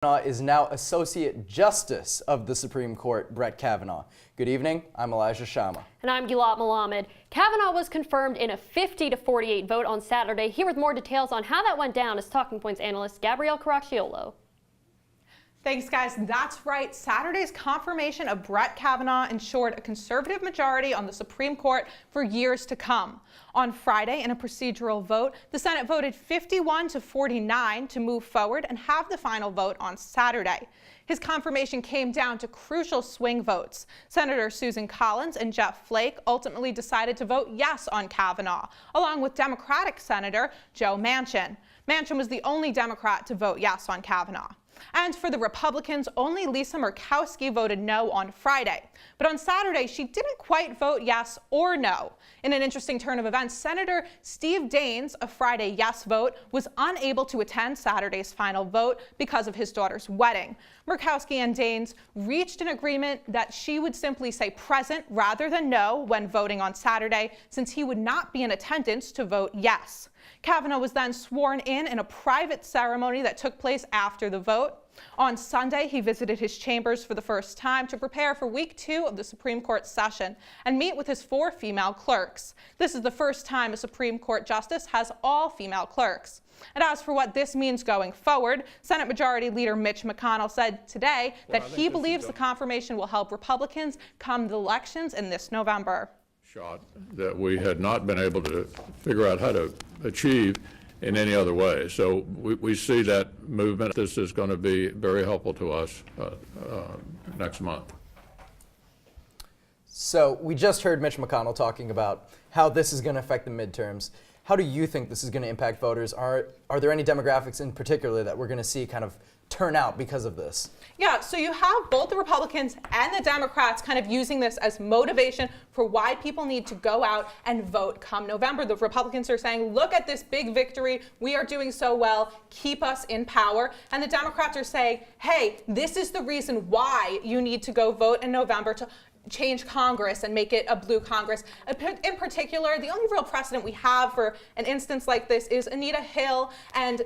Kavanaugh is now Associate Justice of the Supreme Court, Brett Kavanaugh. Good evening, I'm Elijah Sharma. And I'm Gilad Malamed. Kavanaugh was confirmed in a 50-48 vote on Saturday. Here with more details on how that went down is Talking Points analyst Gabrielle Caracciolo. Thanks, guys. That's right. Saturday's confirmation of Brett Kavanaugh ensured a conservative majority on the Supreme Court for years to come. On Friday, in a procedural vote, the Senate voted 51-49 to move forward and have the final vote on Saturday. His confirmation came down to crucial swing votes. Senator Susan Collins and Jeff Flake ultimately decided to vote yes on Kavanaugh, along with Democratic Senator Joe Manchin. Manchin was the only Democrat to vote yes on Kavanaugh. And for the Republicans, only Lisa Murkowski voted no on Friday. But on Saturday, she didn't quite vote yes or no. In an interesting turn of events, Senator Steve Daines, a Friday yes vote, was unable to attend Saturday's final vote because of his daughter's wedding. Murkowski and Daines reached an agreement that she would simply say present rather than no when voting on Saturday, since he would not be in attendance to vote yes. Kavanaugh was then sworn in a private ceremony that took place after the vote. On Sunday, he visited his chambers for the first time to prepare for week 2 of the Supreme Court session and meet with his 4 female clerks. This is the first time a Supreme Court justice has all female clerks. And as for what this means going forward, Senate Majority Leader Mitch McConnell said today that he believes the confirmation will help Republicans come the elections in this November. Shot that we had not been able to figure out how to achieve in any other way. So we see that movement. This is going to be very helpful to us next month. So we just heard Mitch McConnell talking about how this is going to affect the midterms. How do you think this is going to impact voters? Are there any demographics in particular that we're going to see kind of turn out because of this? Yeah, so you have both the Republicans and the Democrats kind of using this as motivation for why people need to go out and vote come November. The Republicans are saying, look at this big victory. We are doing so well. Keep us in power. And the Democrats are saying, hey, this is the reason why you need to go vote in November to change Congress and make it a blue Congress. In particular, the only real precedent we have for an instance like this is Anita Hill. And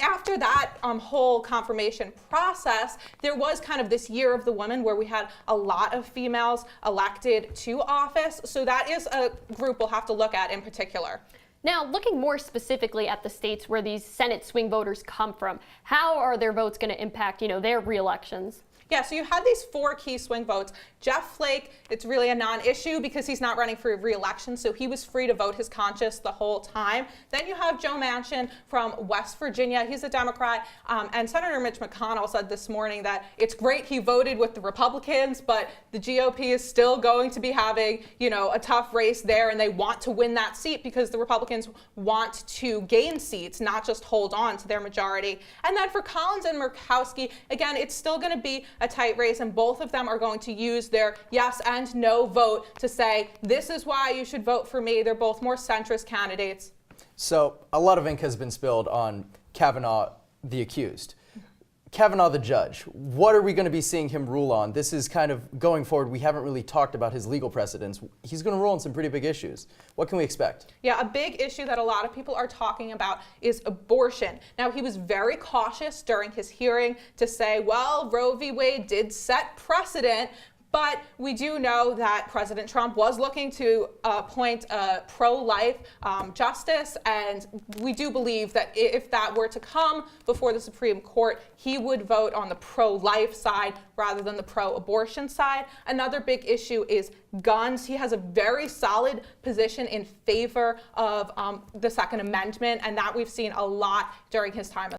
after that whole confirmation process, there was kind of this year of the woman where we had a lot of females elected to office. So that is a group we'll have to look at in particular. Now, looking more specifically at the states where these Senate swing voters come from, how are their votes going to impact, their re-elections? Yeah, so you had these 4 key swing votes. Jeff Flake, it's really a non-issue because he's not running for re-election, so he was free to vote his conscience the whole time. Then you have Joe Manchin from West Virginia. He's a Democrat, and Senator Mitch McConnell said this morning that it's great he voted with the Republicans, but the GOP is still going to be having, a tough race there, and they want to win that seat because the Republicans want to gain seats, not just hold on to their majority. And then for Collins and Murkowski, again, it's still going to be a tight race, and both of them are going to use their yes and no vote to say, this is why you should vote for me. They're both more centrist candidates. So a lot of ink has been spilled on Kavanaugh, the accused. Kavanaugh, the judge, what are we going to be seeing him rule on? This is kind of going forward. We haven't really talked about his legal precedents. He's going to rule on some pretty big issues. What can we expect? Yeah, a big issue that a lot of people are talking about is abortion. Now, he was very cautious during his hearing to say, well, Roe v. Wade did set precedent. But we do know that President Trump was looking to appoint a pro-life justice, and we do believe that if that were to come before the Supreme Court, he would vote on the pro-life side rather than the pro-abortion side. Another big issue is guns. He has a very solid position in favor of the Second Amendment, and that we've seen a lot during his time